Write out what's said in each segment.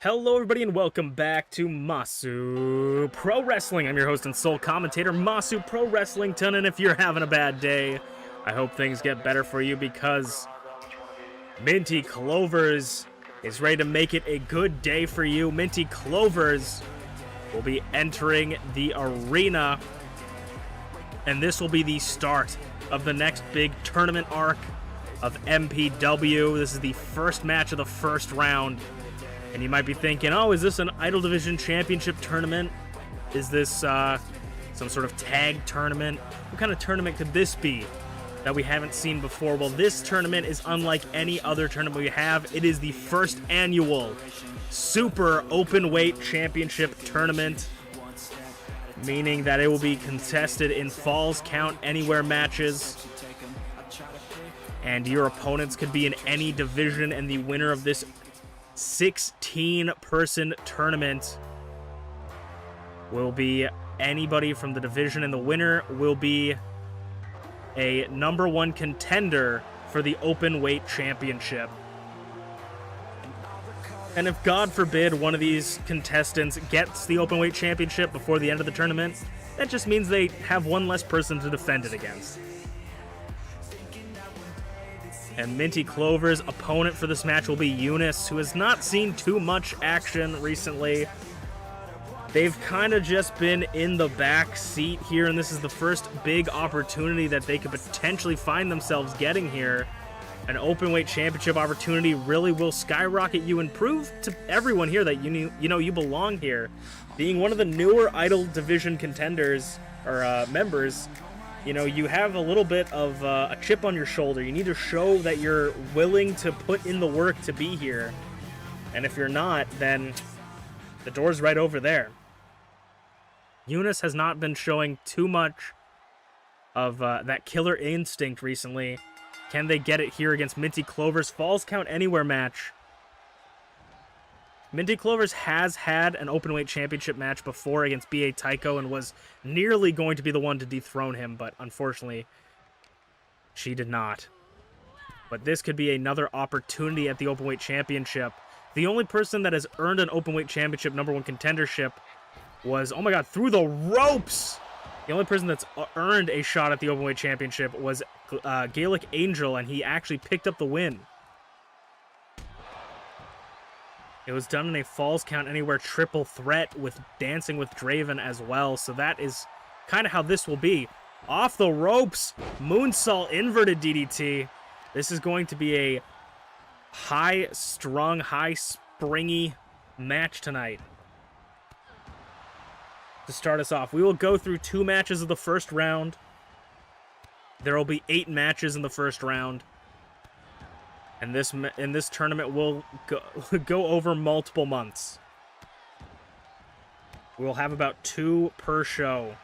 Hello everybody and welcome back to Masu Pro Wrestling. I'm your host and sole commentator, Masu Pro Wrestlington, and if you're having a bad day, I hope things get better for you because Minty Clovers is ready to make it a good day for you. Minty Clovers will be entering the arena, and this will be the start of the next big tournament arc of MPW. This is the first match of the first round. And you might be thinking, oh, is this an Idol Division Championship tournament? Is this some sort of tag tournament? What kind of tournament could this be that we haven't seen before? Well, this tournament is unlike any other tournament we have. It is the first annual Super Openweight Championship tournament, meaning that it will be contested in Falls Count Anywhere matches. And your opponents could be in any division, and the winner of this 16-person tournament will be anybody from the division, and the winner will be a #1 contender for the Openweight Championship. And if, God forbid, one of these contestants gets the Openweight Championship before the end of the tournament, that just means they have one less person to defend it against. And Minty Clover's opponent for this match will be Eunice, who has not seen too much action recently. They've kind of just been in the back seat here, and this is the first big opportunity that they could potentially find themselves getting here. An Openweight Championship opportunity really will skyrocket you and prove to everyone here that you belong here. Being one of the newer Idol Division contenders, or members, you have a little bit of a chip on your shoulder. You need to show that you're willing to put in the work to be here. And if you're not, then the door's right over there. Eunice has not been showing too much of that killer instinct recently. Can they get it here against Minty Clover's Falls Count Anywhere match? Minty Clovers has had an Openweight Championship match before against B.A. Tycho and was nearly going to be the one to dethrone him, but unfortunately, she did not. But this could be another opportunity at the Openweight Championship. The only person that has earned an Openweight Championship #1 contendership was, oh my god, through the ropes! The only person that's earned a shot at the Openweight Championship was Gaelic Angel, and he actually picked up the win. It was done in a Falls Count Anywhere triple threat with Dancing with Draven as well. So that is kind of how this will be. Off the ropes, moonsault inverted DDT. This is going to be a high-strung, high-springy match tonight. To start us off, we will go through 2 matches of the first round. There will be 8 matches in the first round. And this tournament will go over multiple months. We'll have about 2 per show.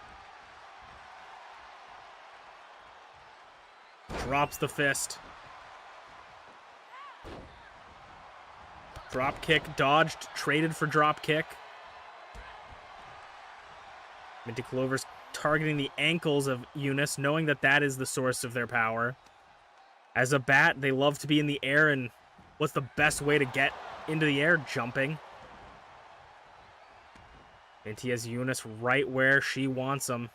Drops the fist. Drop kick dodged, traded for drop kick. Minty Clover's targeting the ankles of Eunice, knowing that that is the source of their power. As a bat, they love to be in the air, and what's the best way to get into the air? Jumping. Minty has Eunice right where she wants him.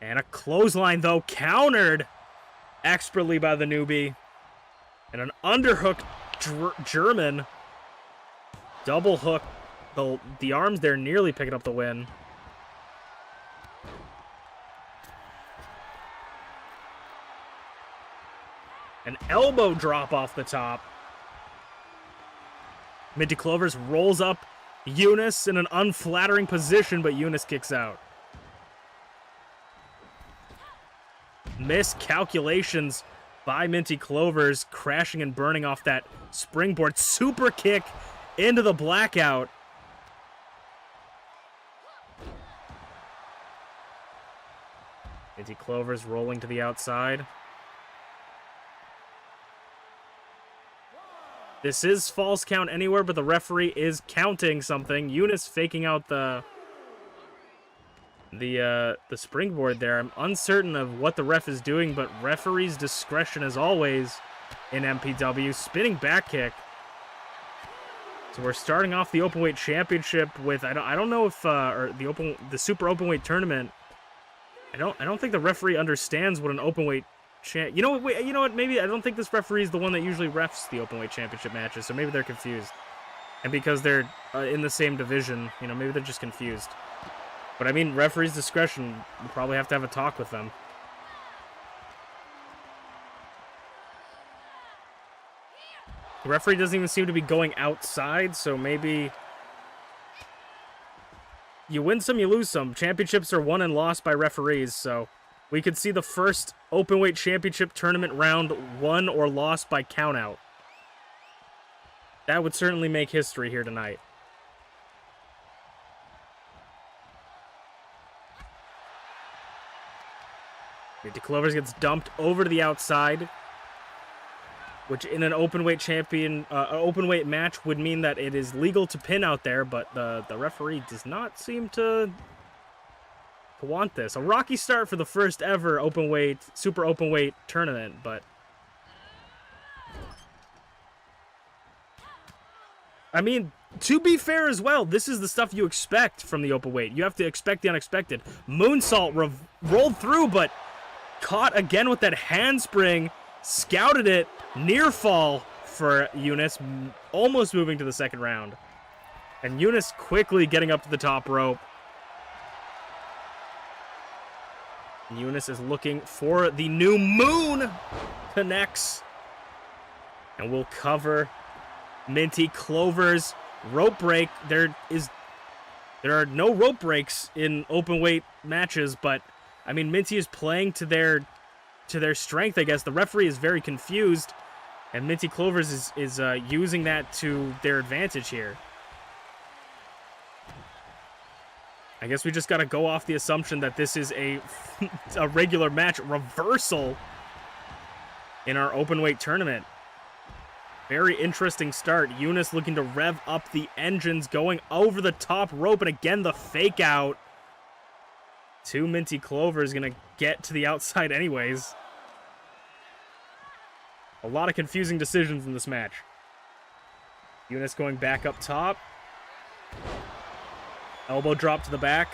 And a clothesline, though, countered expertly by the newbie. And an underhook German. Double hook. The arms there nearly picking up the win. An elbow drop off the top. Minty Clovers rolls up Eunice in an unflattering position, but Eunice kicks out. Miscalculations by Minty Clovers, crashing and burning off that springboard. Super kick into the blackout. Minty Clovers rolling to the outside. This is Falls Count Anywhere, but the referee is counting something. Eunice faking out the springboard there. I'm uncertain of what the ref is doing, but referee's discretion as always in MPW. Spinning back kick. So we're starting off the Openweight Championship with I don't know if or the Super Openweight Tournament. I don't think the referee understands what an Openweight you know what? Maybe I don't think this referee is the one that usually refs the Openweight Championship matches. So maybe they're confused, and because they're in the same division, you know, maybe they're just confused. But I mean, referee's discretion. We'll probably have to have a talk with them. The referee doesn't even seem to be going outside, so maybe you win some, you lose some. Championships are won and lost by referees, so we could see the first Openweight Championship tournament round won or lost by countout. That would certainly make history here tonight. Minty Clovers gets dumped over to the outside, which in an openweight openweight match would mean that it is legal to pin out there, but the referee does not seem to want this. A rocky start for the first ever super openweight tournament, but I mean, to be fair as well, this is the stuff you expect from the openweight. You have to expect the unexpected. Moonsault rolled through, but caught again with that handspring. Scouted it, near fall for Eunice, almost moving to the second round. And Eunice quickly getting up to the top rope. And Eunice is looking for the new moon. Connects. And we'll cover Minty Clovers rope break. There are no rope breaks in openweight matches, but I mean, Minty is playing to their strength, I guess. The referee is very confused, and Minty Clovers is using that to their advantage here. I guess we just got to go off the assumption that this is a regular match reversal in our openweight tournament. Very interesting start. Eunice looking to rev up the engines, going over the top rope, and again the fake out. Two Minty Clovers gonna get to the outside anyways. A lot of confusing decisions in this match. Eunice going back up top. Elbow drop to the back.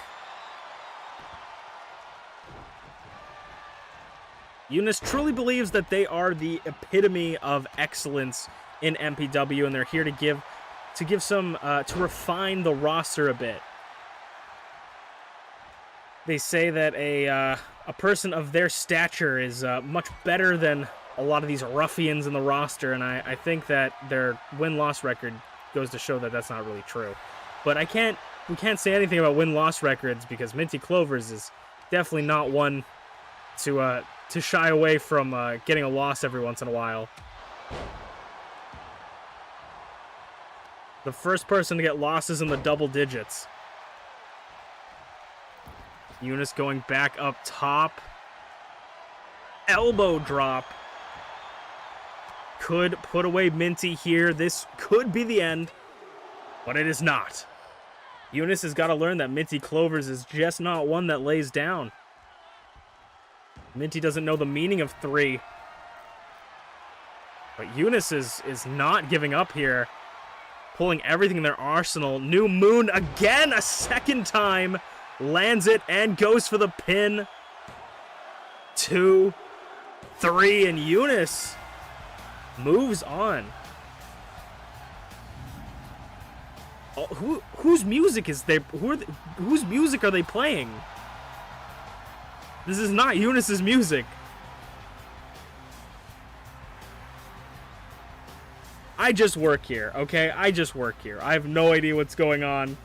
Eunice truly believes that they are the epitome of excellence in MPW, and they're here to give some to refine the roster a bit. They say that a person of their stature is much better than a lot of these ruffians in the roster, and I think that their win-loss record goes to show that that's not really true. But we can't say anything about win-loss records because Minty Clovers is definitely not one to shy away from getting a loss every once in a while. The first person to get losses in the double digits. Eunice going back up top. Elbow drop. Could put away Minty here. This could be the end, but it is not. Eunice has got to learn that Minty Clovers is just not one that lays down. Minty doesn't know the meaning of 3. But Eunice is not giving up here. Pulling everything in their arsenal. New moon again, a second time. Lands it and goes for the pin. 2, 3, and Eunice moves on. Oh, whose music is they? Whose music are they playing? This is not Eunice's music. I just work here, okay? I just work here. I have no idea what's going on.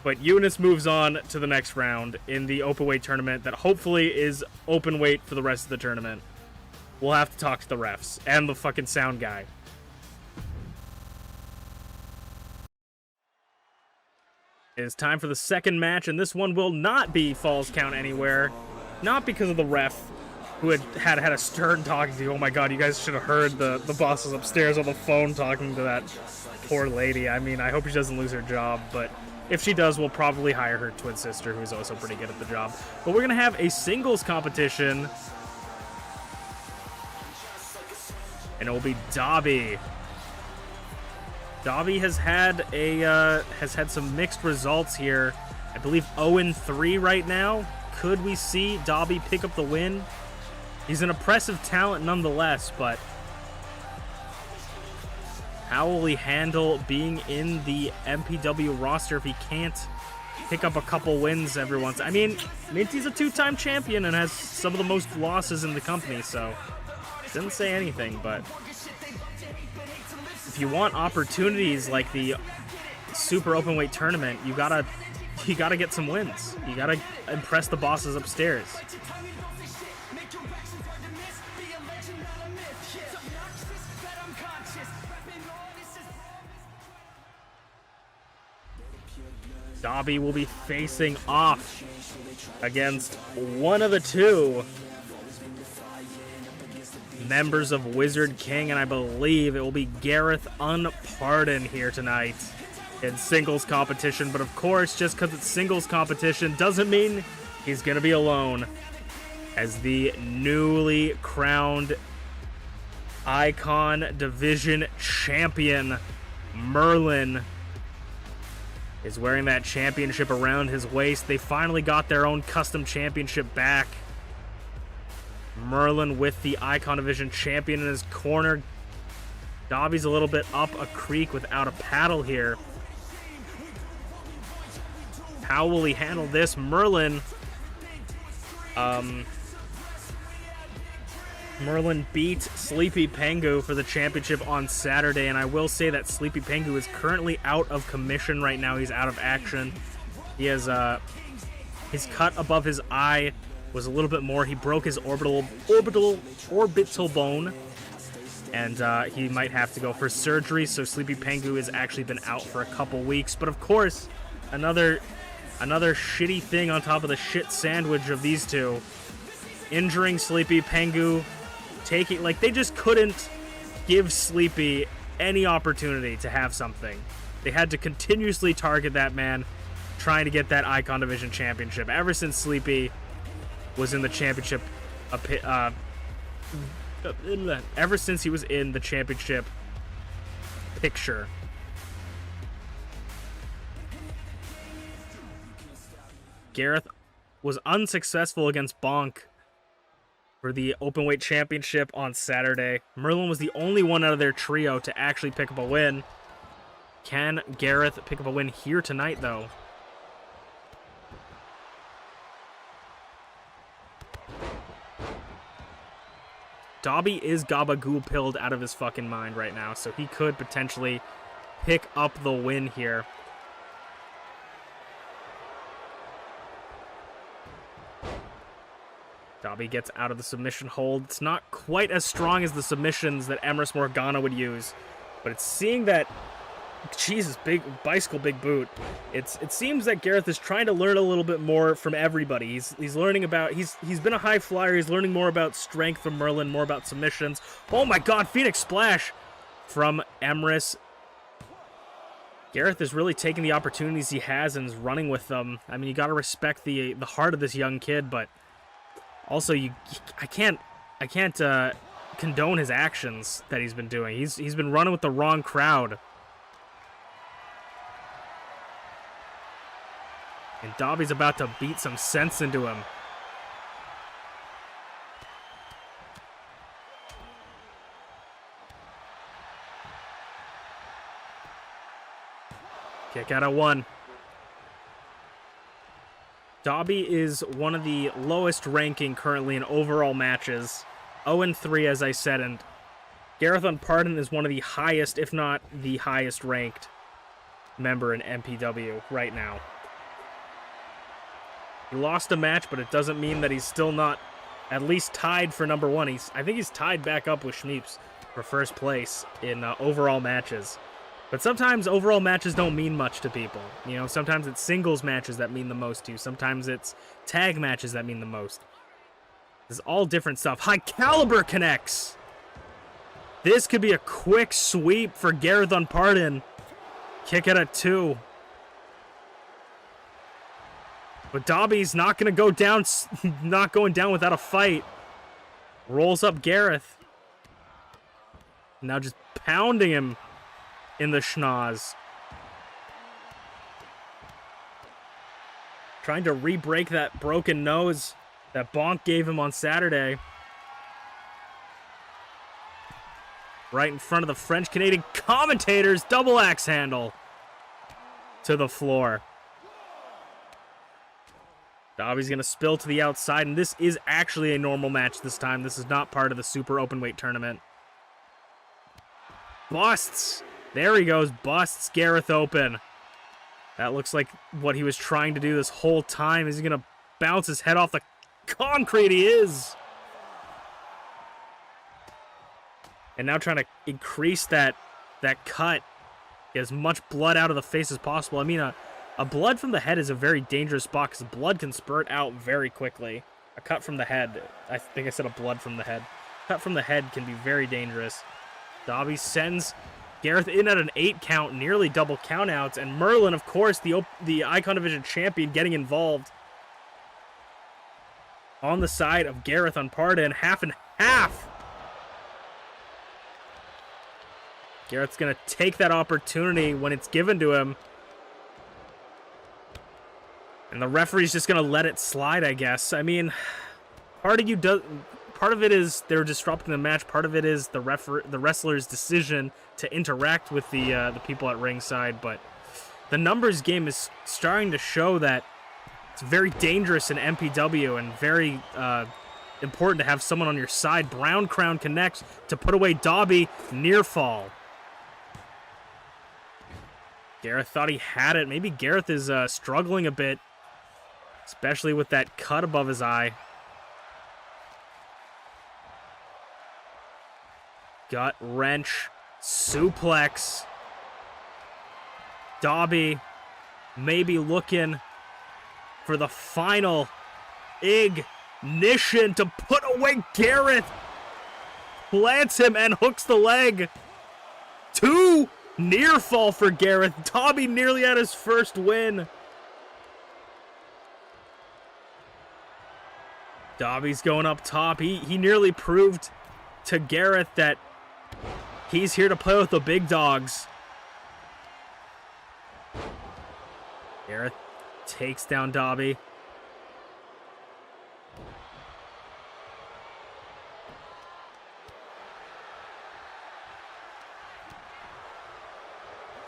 But Eunice moves on to the next round in the openweight tournament that hopefully is open weight for the rest of the tournament. We'll have to talk to the refs and the fucking sound guy. It is time for the second match, and this one will not be Falls Count Anywhere. Not because of the ref, who had a stern talking to you. Oh my god, you guys should have heard the bosses upstairs on the phone talking to that poor lady. I mean, I hope she doesn't lose her job, but if she does, we'll probably hire her twin sister, who's also pretty good at the job. But we're going to have a singles competition. And it will be Dobby Dobby has had some mixed results here. I believe 0-3 right now. Could we see Dobby pick up the win? He's an impressive talent nonetheless, but how will he handle being in the MPW roster if he can't pick up a couple wins every once? I mean, Minty's a two-time champion and has some of the most losses in the company, so didn't say anything, but if you want opportunities like the Super Openweight tournament, you gotta get some wins. You gotta impress the bosses upstairs. Dobby will be facing off against one of the two members of Wizard King, and I believe it will be Gareth Unpardoned here tonight in singles competition. But of course, just because it's singles competition doesn't mean he's going to be alone, as the newly crowned Icon Division champion, Merlin, is wearing that championship around his waist. They finally got their own custom championship back. Merlin with the Icon Division champion in his corner. Dobby's a little bit up a creek without a paddle here. How will he handle this? Merlin beat Sleepy Pengu for the championship on Saturday, and I will say that Sleepy Pengu is currently out of commission right now. He's out of action. He has his cut above his eye was a little bit more. He broke his orbital bone, and he might have to go for surgery. So Sleepy Pengu has actually been out for a couple weeks. But of course, another shitty thing on top of the shit sandwich of these two, injuring Sleepy Pengu. They just couldn't give Sleepy any opportunity to have something. They had to continuously target that man, trying to get that Icon Division championship. Ever since Sleepy was in the championship, ever since he was in the championship picture. Gareth was unsuccessful against Bonk for the Openweight Championship on Saturday. Merlin was the only one out of their trio to actually pick up a win. Can Gareth pick up a win here tonight, though? Dobby is gabagool-pilled out of his fucking mind right now, so he could potentially pick up the win here. Dobby gets out of the submission hold. It's not quite as strong as the submissions that Emrys Morgana would use, but it's seeing that, Jesus, big bicycle, big boot. It seems that Gareth is trying to learn a little bit more from everybody. He's learning about, he's been a high flyer. He's learning more about strength from Merlin, more about submissions. Oh my God, Phoenix Splash from Emrys. Gareth is really taking the opportunities he has and is running with them. I mean, you got to respect the heart of this young kid, but also, I can't condone his actions that he's been doing. He's been running with the wrong crowd. And Dobby's about to beat some sense into him. Kick out of one. Dobby is one of the lowest ranking currently in overall matches. 0-3, as I said, and Gareth Unpardoned is one of the highest, if not the highest ranked member in MPW right now. He lost a match, but it doesn't mean that he's still not at least tied for number one. I think he's tied back up with Schmeeps for first place in overall matches. But sometimes overall matches don't mean much to people. You know, sometimes it's singles matches that mean the most to you. Sometimes it's tag matches that mean the most. This is all different stuff. High Caliber connects. This could be a quick sweep for Gareth Unpardoned. Kick it at 2. But Dobby's not going to go down, not going down without a fight. Rolls up Gareth. Now just pounding him in the schnoz. Trying to re-break that broken nose that Bonk gave him on Saturday. Right in front of the French-Canadian commentators, double axe handle to the floor. Dobby's going to spill to the outside, and this is actually a normal match this time. This is not part of the super openweight tournament. Busts. There he goes. Busts Gareth open. That looks like what he was trying to do this whole time. Is he going to bounce his head off the concrete? He is. And now trying to increase that cut. Get as much blood out of the face as possible. I mean, a blood from the head is a very dangerous spot because blood can spurt out very quickly. A cut from the head. I think I said a blood from the head. Cut from the head can be very dangerous. Dobby sends Gareth in at an 8 count, nearly double countouts, and Merlin, of course, the Icon Division champion, getting involved on the side of Gareth on Parda, and half and half. Gareth's going to take that opportunity when it's given to him. And the referee's just going to let it slide, I guess. I mean, part of it is they're disrupting the match. Part of it is the wrestler's decision to interact with the people at ringside. But the numbers game is starting to show that it's very dangerous in MPW and very important to have someone on your side. Brown Crown connects to put away Dobby. Near fall. Gareth thought he had it. Maybe Gareth is struggling a bit, especially with that cut above his eye. Gut wrench, suplex. Dobby maybe looking for the final ignition to put away Gareth. Plants him and hooks the leg. 2 near fall for Gareth. Dobby nearly had his first win. Dobby's going up top. He nearly proved to Gareth that he's here to play with the big dogs. Gareth takes down Dobby.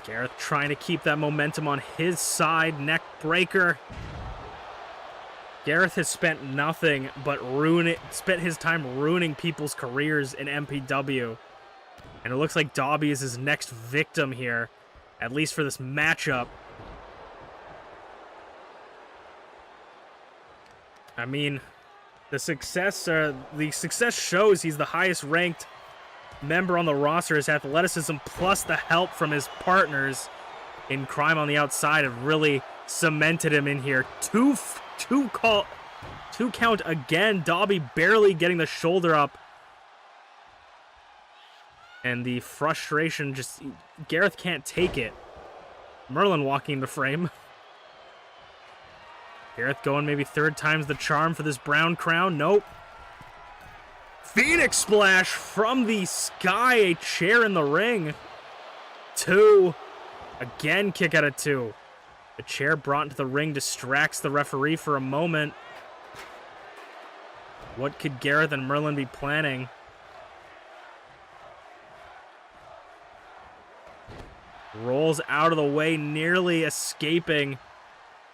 Gareth trying to keep that momentum on his side. Neck breaker. Gareth has spent nothing but spent his time ruining people's careers in MPW. And it looks like Dobby is his next victim here, at least for this matchup. I mean, the success shows he's the highest ranked member on the roster. His athleticism plus the help from his partners in Crime on the Outside have really cemented him in here. Two count again. Dobby barely getting the shoulder up. And the frustration just... Gareth can't take it. Merlin walking the frame. Gareth going maybe 3rd time's the charm for this Brown Crown. Nope. Phoenix splash from the sky. A chair in the ring. 2. Again, kick out of 2. The chair brought into the ring distracts the referee for a moment. What could Gareth and Merlin be planning? Rolls out of the way, nearly escaping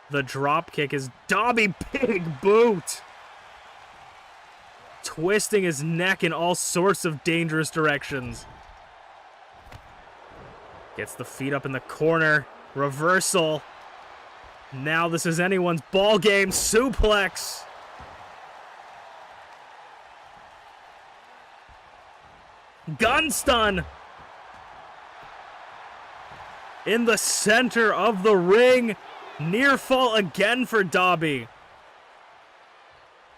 the drop kick as Dobby big boot. Twisting his neck in all sorts of dangerous directions. Gets the feet up in the corner. Reversal. Now this is anyone's ball game. Suplex. Gun stun. In the center of the ring. Near fall again for Dobby.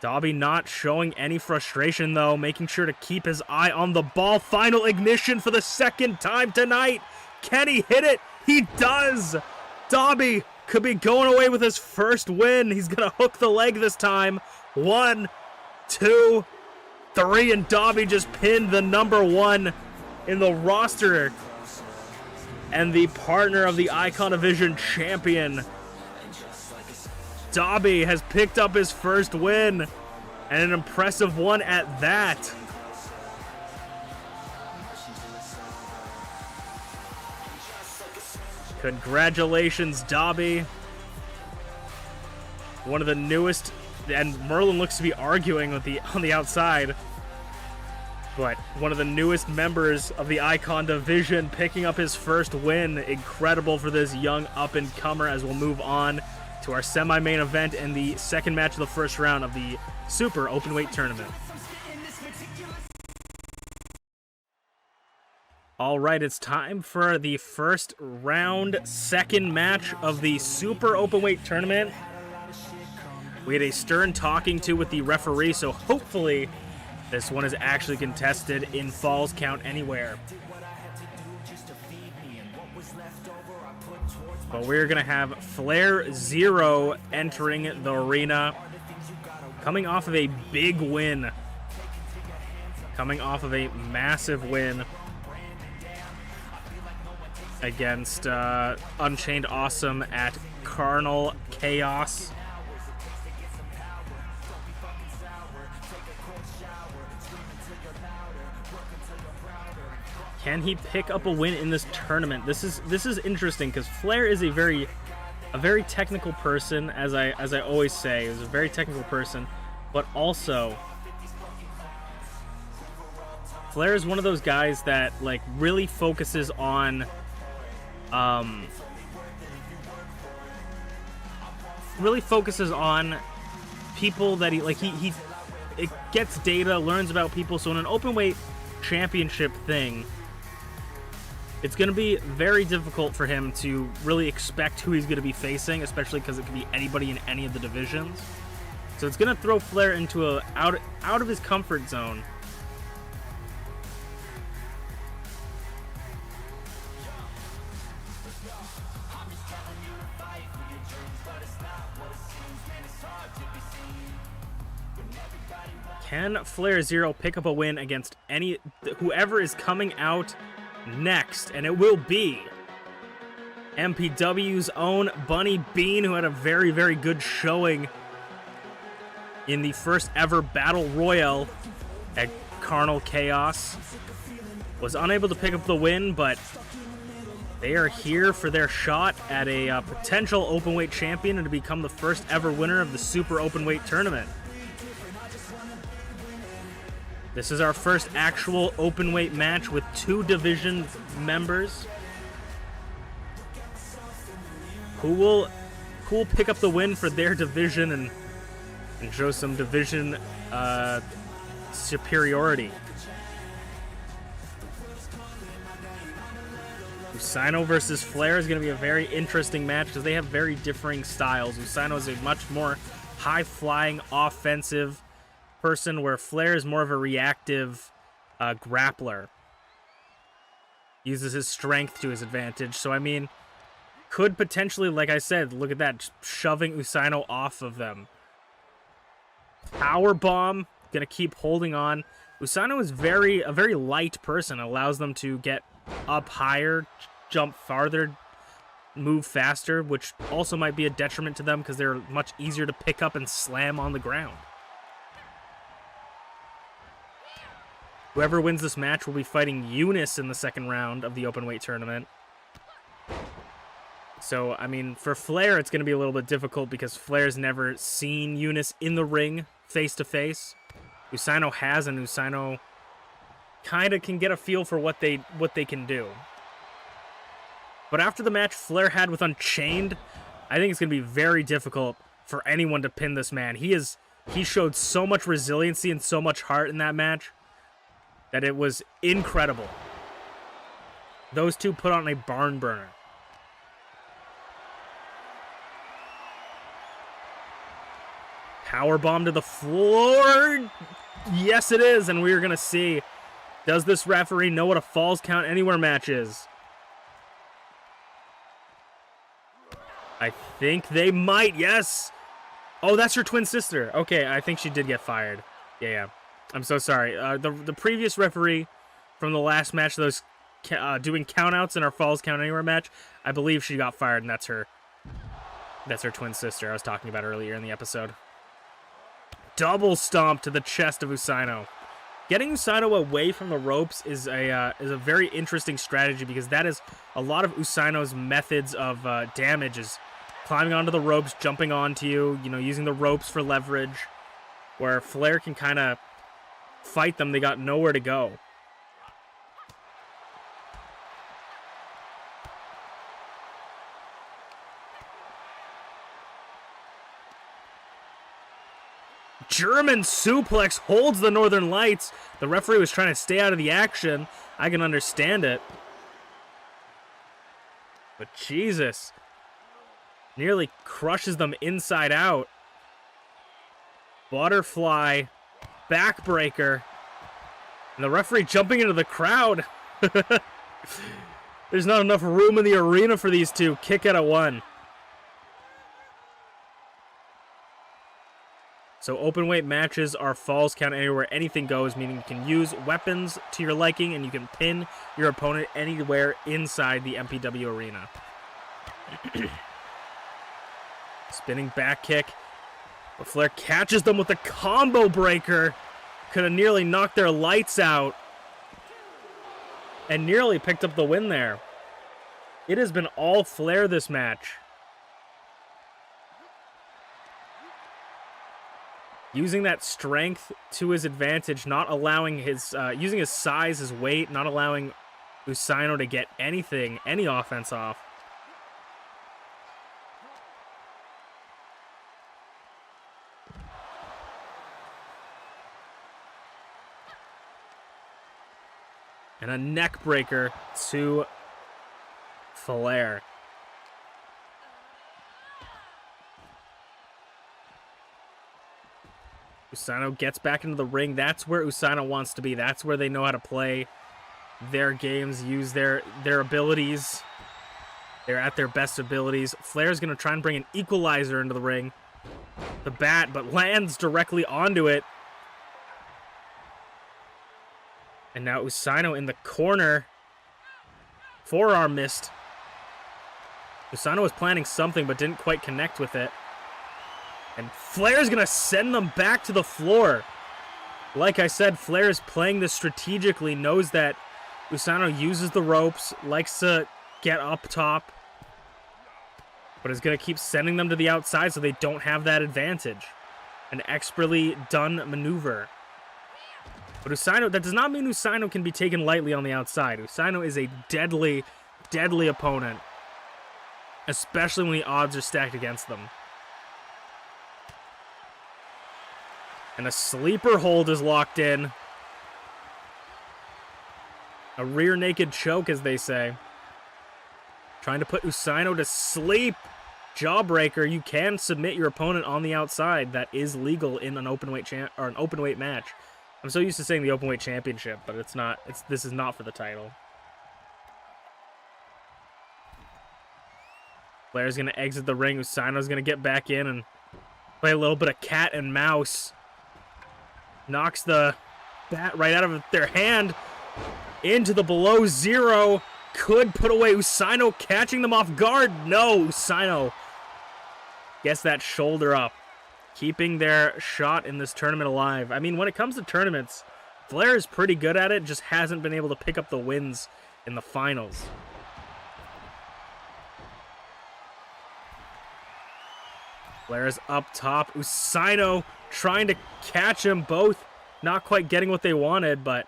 Dobby not showing any frustration, though, making sure to keep his eye on the ball. Final ignition for the 2nd time tonight. Can he hit it? He does. Dobby could be going away with his first win. He's going to hook the leg this time. 1, 2, 3, and Dobby just pinned the #1 in the roster and the partner of the Icon Division champion, Dobby, has picked up his first win, and an impressive one at that. Congratulations, Dobby. One of the newest, and Merlin looks to be arguing with on the outside, but one of the newest members of the Icon Division picking up his first win. Incredible for this young up-and-comer, as we'll move on to our semi-main event and the second match of the first round of the Super Openweight Tournament. All right, it's time for the first round, second match of the Super Openweight Tournament. We had a stern talking to with the referee, so hopefully this one is actually contested in Falls Count Anywhere. But we're going to have Flair Zero entering the arena, coming off of a big win. Coming off of a massive win against UnchainedAwesome at Carnal Chaos. Can he pick up a win in this tournament? This is interesting because Flair is a very technical person, as I always say. He's a very technical person, but also Flair is one of those guys that like really focuses on people that he gets data, learns about people. So in an openweight championship thing, it's going to be very difficult for him to really expect who he's going to be facing, especially because it could be anybody in any of the divisions. So it's going to throw Flair into out of his comfort zone. Can Flair Zero pick up a win against whoever is coming out next? And it will be MPW's own Bunny Bean, who had a very, very good showing in the first ever Battle Royale at Carnal Chaos. Was unable to pick up the win, but they are here for their shot at a potential openweight champion and to become the first ever winner of the Super Openweight Tournament. This is our first actual openweight match with two division members. Who will pick up the win for their division and show some division superiority? Usaino versus Flair is going to be a very interesting match because they have very differing styles. Usaino is a much more high-flying, offensive person, where Flair is more of a reactive grappler. Uses his strength to his advantage. So, I mean, could potentially, like I said, look at that, just shoving Usaino off of them. Power bomb, gonna keep holding on. Usaino is a very light person. Allows them to get up higher, jump farther, move faster, which also might be a detriment to them because they're much easier to pick up and slam on the ground. Whoever wins this match will be fighting Eunice in the second round of the Openweight Tournament. So, I mean, for Flair, it's going to be a little bit difficult because Flair's never seen Eunice in the ring face-to-face. Usaino has, and Usaino kind of can get a feel for what they can do. But after the match Flair had with Unchained, I think it's going to be very difficult for anyone to pin this man. He showed so much resiliency and so much heart in that match that it was incredible. Those two put on a barn burner. Powerbomb to the floor. Yes, it is. And we're going to see, does this referee know what a Falls Count Anywhere match is? I think they might. Yes. Oh, that's your twin sister. Okay, I think she did get fired. Yeah. I'm so sorry. The previous referee from the last match of those doing countouts in our Falls Count Anywhere match. I believe she got fired, and that's her twin sister I was talking about earlier in the episode. Double stomp to the chest of Usaino. Getting Usaino away from the ropes is a very interesting strategy, because that is a lot of Usaino's methods of damage, is climbing onto the ropes, jumping onto you, using the ropes for leverage, where Flair can kind of fight them. They got nowhere to go. German suplex holds the Northern Lights. The referee was trying to stay out of the action. I can understand it. But Jesus. Nearly crushes them inside out. Butterfly. Backbreaker. And the referee jumping into the crowd. There's not enough room in the arena for these two. Kick out at one. So open weight matches are Falls Count Anywhere, anything goes, meaning you can use weapons to your liking and you can pin your opponent anywhere inside the MPW arena. Spinning back kick. But Flair catches them with a combo breaker. Could have nearly knocked their lights out. And nearly picked up the win there. It has been all Flair this match. Using that strength to his advantage, not allowing his, using his size, his weight, not allowing Usaino to get anything, any offense off. And a neck breaker to Flair. Usaino gets back into the ring. That's where Usaino wants to be. That's where they know how to play their games, use their abilities. They're at their best abilities. Flair's going to try and bring an equalizer into the ring. The bat, but lands directly onto it. And now Usaino in the corner. Forearm missed. Usaino was planning something, but didn't quite connect with it. And Flair's going to send them back to the floor. Like I said, Flair is playing this strategically, knows that Usaino uses the ropes, likes to get up top, but is going to keep sending them to the outside so they don't have that advantage. An expertly done maneuver. But Usaino, that does not mean Usaino can be taken lightly on the outside. Usaino is a deadly, deadly opponent, especially when the odds are stacked against them. And a sleeper hold is locked in. A rear naked choke, as they say. Trying to put Usaino to sleep. Jawbreaker. You can submit your opponent on the outside. That is legal in an open weight match. I'm so used to saying the open weight championship, but it's not. This is not for the title. Flair's gonna exit the ring. Usaino's gonna get back in and play a little bit of cat and mouse. Knocks the bat right out of their hand into the below zero. Could put away Usaino, catching them off guard. No, Usaino gets that shoulder up, keeping their shot in this tournament alive. I mean, when it comes to tournaments, Flair is pretty good at it, just hasn't been able to pick up the wins in the finals. Flair's up top. Usaino trying to catch him, both not quite getting what they wanted, but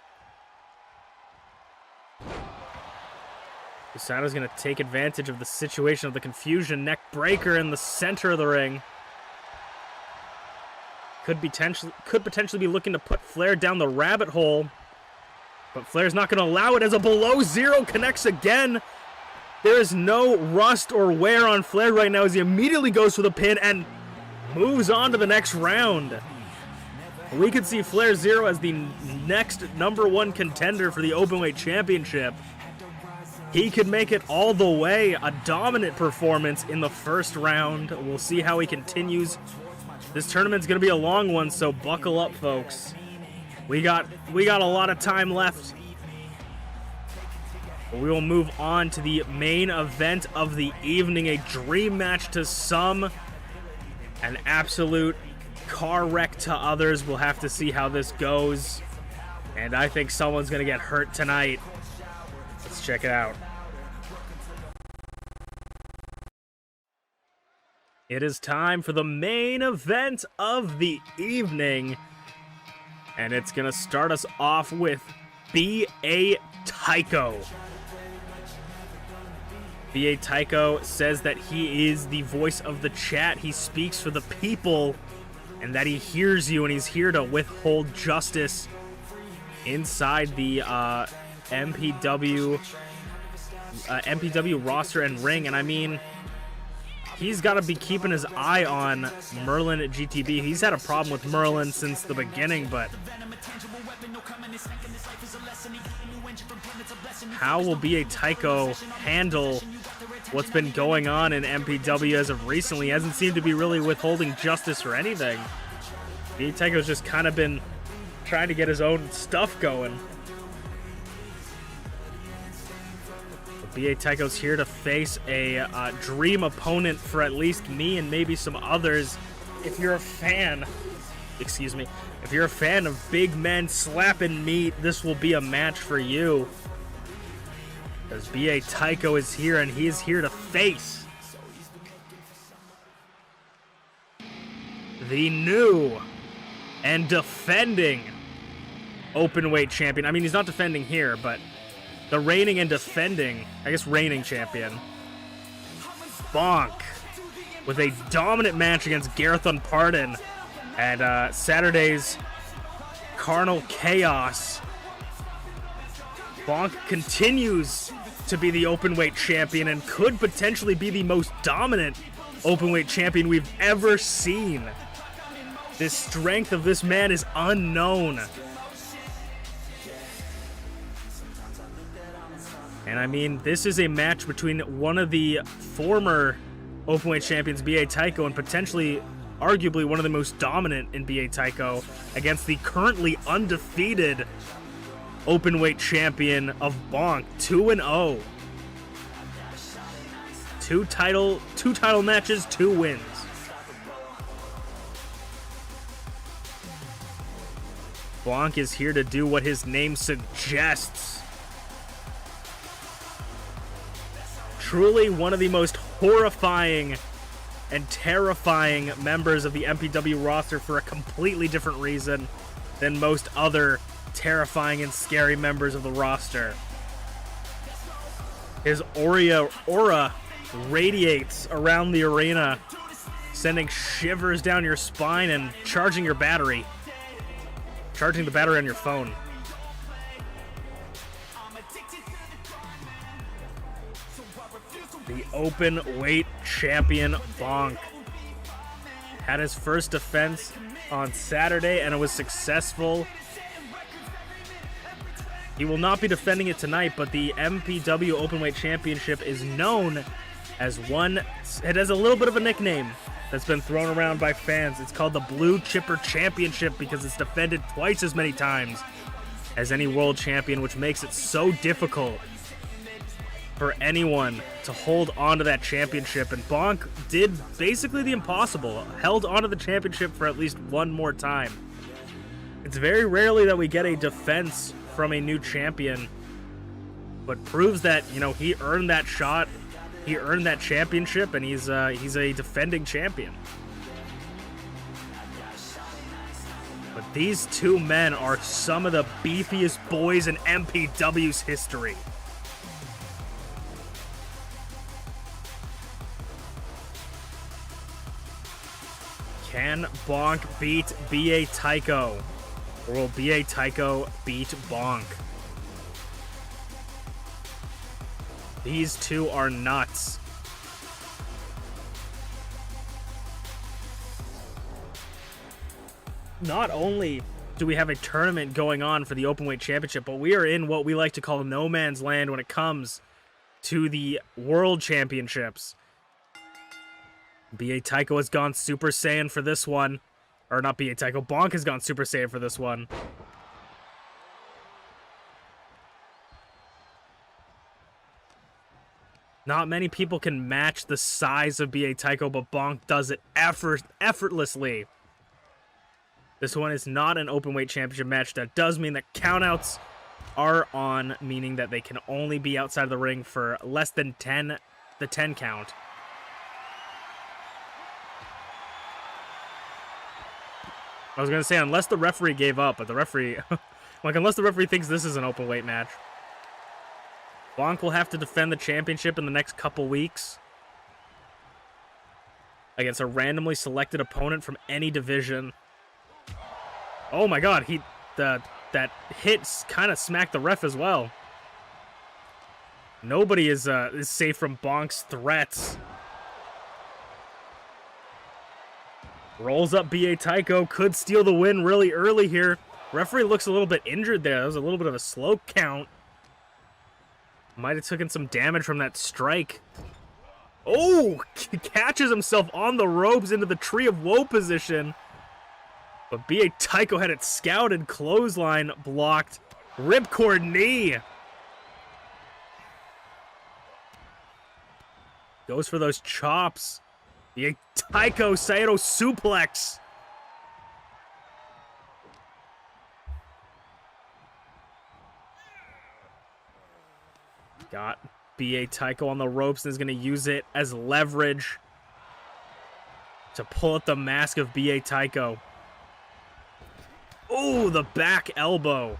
Usaino's going to take advantage of the situation of the confusion. Neck breaker in the center of the ring. Could potentially be looking to put Flair down the rabbit hole, but Flair's not going to allow it as a below zero connects again. There is no rust or wear on Flair right now as he immediately goes for the pin and moves on to the next round. We could see Flair Zero as the next #1 contender for the Openweight Championship. He could make it all the way. A dominant performance in the first round. We'll see how he continues. This tournament's going to be a long one, so buckle up, folks. We got a lot of time left. We will move on to the main event of the evening, a dream match to some, an absolute car wreck to others. We'll have to see how this goes, and I think someone's going to get hurt tonight. Let's check it out. It is time for the main event of the evening, and it's going to start us off with B.A. Taiko. B.A. Taiko says that he is the voice of the chat. He speaks for the people, and that he hears you, and he's here to withhold justice inside the MPW roster and ring. And I mean, he's got to be keeping his eye on Merlin at GTB. He's had a problem with Merlin since the beginning, but how will B.A. Taiko handle what's been going on in MPW as of recently? He hasn't seemed to be really withholding justice or anything. B.A. Taiko's just kind of been trying to get his own stuff going. B.A. Taiko's here to face a dream opponent for at least me and maybe some others. If you're a fan, if you're a fan of big men slapping meat, this will be a match for you. Because B.A. Taiko is here, and he is here to face the new and defending openweight champion. I mean, he's not defending here, but the reigning and defending, I guess reigning champion, Bonk, with a dominant match against Gareth Unpardon at Saturday's Carnal Chaos. Bonk continues to be the openweight champion and could potentially be the most dominant openweight champion we've ever seen. The strength of this man is unknown. And I mean, this is a match between one of the former openweight champions, B.A. Taiko, and potentially, arguably, one of the most dominant in B.A. Taiko against the currently undefeated openweight champion of Bonk, 2-0. Two title matches, 2 wins. Bonk is here to do what his name suggests. Truly one of the most horrifying and terrifying members of the MPW roster for a completely different reason than most other terrifying and scary members of the roster. His aura radiates around the arena, sending shivers down your spine and charging the battery on your phone. The open weight champion Bonk had his first defense on Saturday, and it was successful. He will not be defending it tonight, but the MPW Openweight Championship is known as one. It has a little bit of a nickname that's been thrown around by fans. It's called the Blue Chipper Championship because it's defended twice as many times as any world champion, which makes it so difficult for anyone to hold on to that championship. And Bonk did basically the impossible, held onto the championship for at least one more time. It's very rarely that we get a defense from a new champion, but proves that, you know, he earned that shot, he earned that championship, and he's a defending champion. But these two men are some of the beefiest boys in MPW's history. Can Bonk beat B.A. Taiko? Or will B.A. Taiko beat Bonk? These two are nuts. Not only do we have a tournament going on for the Openweight Championship, but we are in what we like to call no man's land when it comes to the World Championships. B.A. Taiko has gone Super Saiyan for this one. Or not B.A. Taiko, Bonk has gone Super Saiyan for this one. Not many people can match the size of B.A. Taiko, but Bonk does it effortlessly. This one is not an openweight championship match. That does mean that countouts are on, meaning that they can only be outside of the ring for less than the 10 count. I was going to say, unless the referee gave up, but the referee... like, unless the referee thinks this is an openweight match. Bonk will have to defend the championship in the next couple weeks against a randomly selected opponent from any division. Oh my god, that hit kind of smacked the ref as well. Nobody is safe from Bonk's threats. Rolls up B.A. Taiko, could steal the win really early here. Referee looks a little bit injured there. That was a little bit of a slow count. Might have taken some damage from that strike. Oh, catches himself on the ropes into the Tree of Woe position. But B.A. Taiko had it scouted, clothesline blocked, ripcord knee. Goes for those chops. B.A. Taiko, Saito suplex. Got B.A. Taiko on the ropes and is going to use it as leverage to pull out the mask of B.A. Taiko. Oh, the back elbow.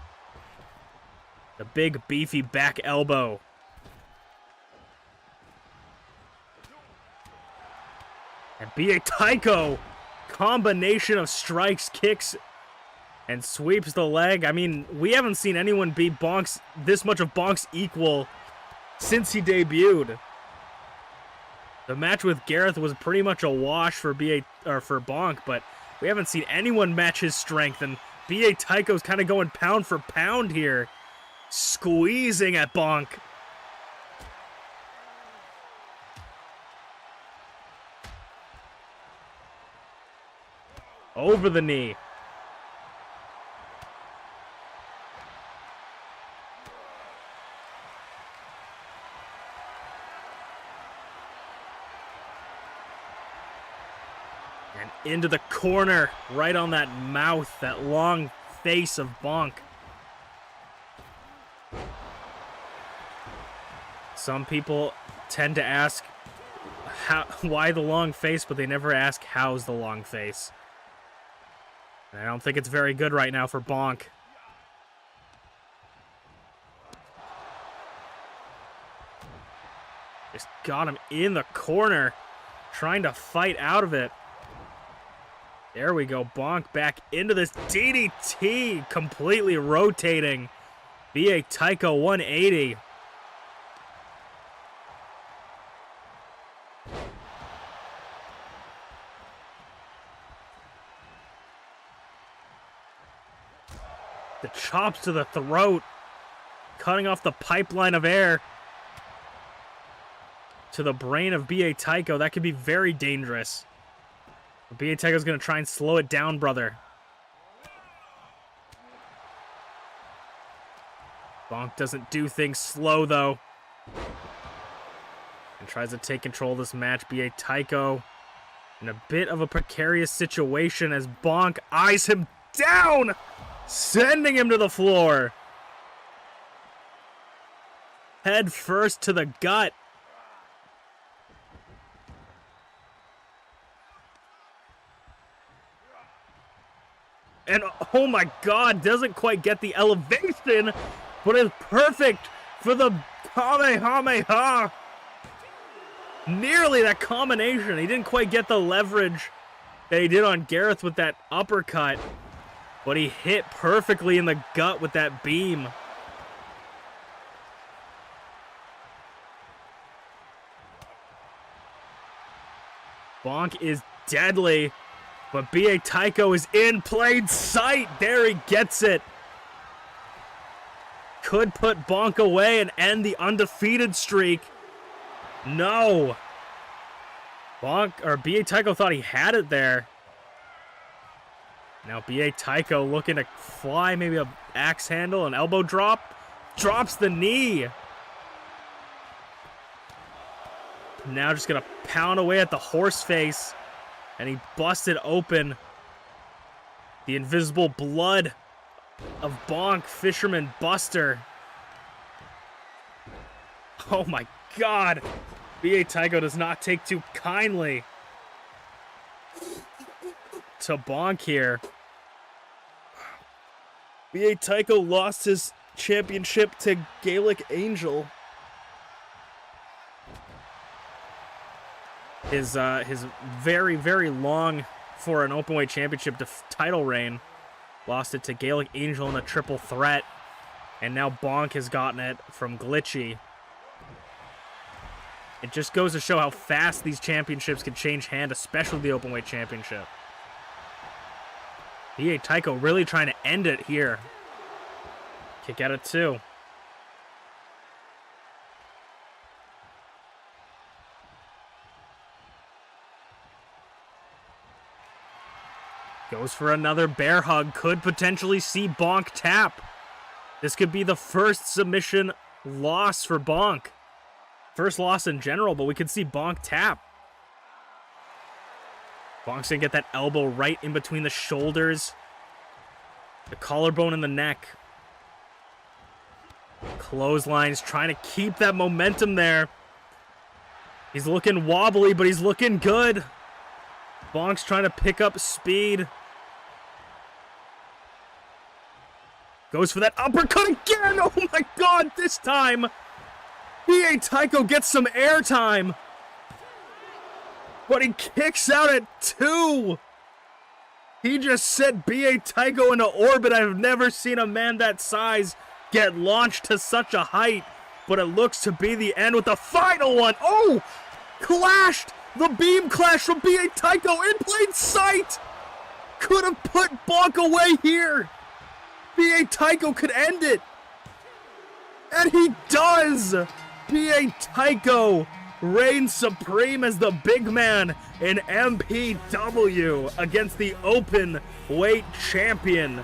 The big, beefy back elbow. And B.A. Taiko, combination of strikes, kicks, and sweeps the leg. I mean, we haven't seen anyone beat this much of Bonk's equal since he debuted. The match with Gareth was pretty much a wash for Bonk, but we haven't seen anyone match his strength, and B.A. Taiko's kind of going pound for pound here, squeezing at Bonk. Over the knee. And into the corner, right on that mouth, that long face of Bonk. Some people tend to ask why the long face, but they never ask how's the long face. I don't think it's very good right now for Bonk. Just got him in the corner, trying to fight out of it. There we go, Bonk back into this DDT, completely rotating. B.A. Taiko 180. The chops to the throat, cutting off the pipeline of air to the brain of B.A. Taiko. That could be very dangerous. B.A. Taiko's going to try and slow it down, brother. Bonk doesn't do things slow, though. And tries to take control of this match. B.A. Taiko in a bit of a precarious situation as Bonk eyes him down, sending him to the floor. Head first to the gut. And oh my god, doesn't quite get the elevation, but is perfect for the Kamehameha. Nearly that combination. He didn't quite get the leverage that he did on Gareth with that uppercut, but he hit perfectly in the gut with that beam. Bonk is deadly, but B.A. Taiko is in plain sight. There he gets it. Could put Bonk away and end the undefeated streak. No. B.A. Taiko thought he had it there. Now B.A. Taiko looking to fly, maybe an axe handle, an elbow drop. Drops the knee. Now just gonna pound away at the horse face. And he busted open the invisible blood of Bonk Fisherman Buster. Oh my god. B.A. Taiko does not take too kindly to Bonk here. B.A. Taiko lost his championship to Gaelic Angel. His very, very long for an openweight championship title reign. Lost it to Gaelic Angel in a triple threat. And now Bonk has gotten it from Glitchy. It just goes to show how fast these championships can change hand, especially the openweight championship. B.A. Taiko really trying to end it here. Kick out of 2. Goes for another bear hug. Could potentially see Bonk tap. This could be the first submission loss for Bonk. First loss in general, but we could see Bonk tap. Bonk's gonna get that elbow right in between the shoulders. The collarbone and the neck. Clotheslines trying to keep that momentum there. He's looking wobbly, but he's looking good. Bonk's trying to pick up speed. Goes for that uppercut again! Oh my god, this time! B.A. Taiko gets some airtime. But he kicks out at 2! He just sent B.A. Taiko into orbit. I've never seen a man that size get launched to such a height. But it looks to be the end with the final one. Oh! Clashed! The beam clash from B.A. Taiko in plain sight! Could have put Bonk away here! B.A. Taiko could end it! And he does! B.A. Taiko reigns supreme as the big man in MPW against the open weight champion.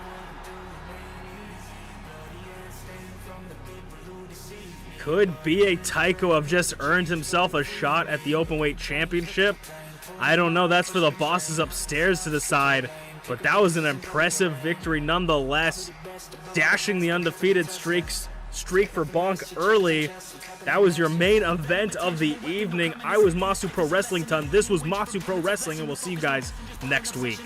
Could B.A. Taiko have just earned himself a shot at the openweight championship? I don't know. That's for the bosses upstairs to decide. But that was an impressive victory nonetheless. Dashing the undefeated streak for Bonk early. That was your main event of the evening. I was Masu Pro Wrestling Ton. This was Masu Pro Wrestling, and we'll see you guys next week.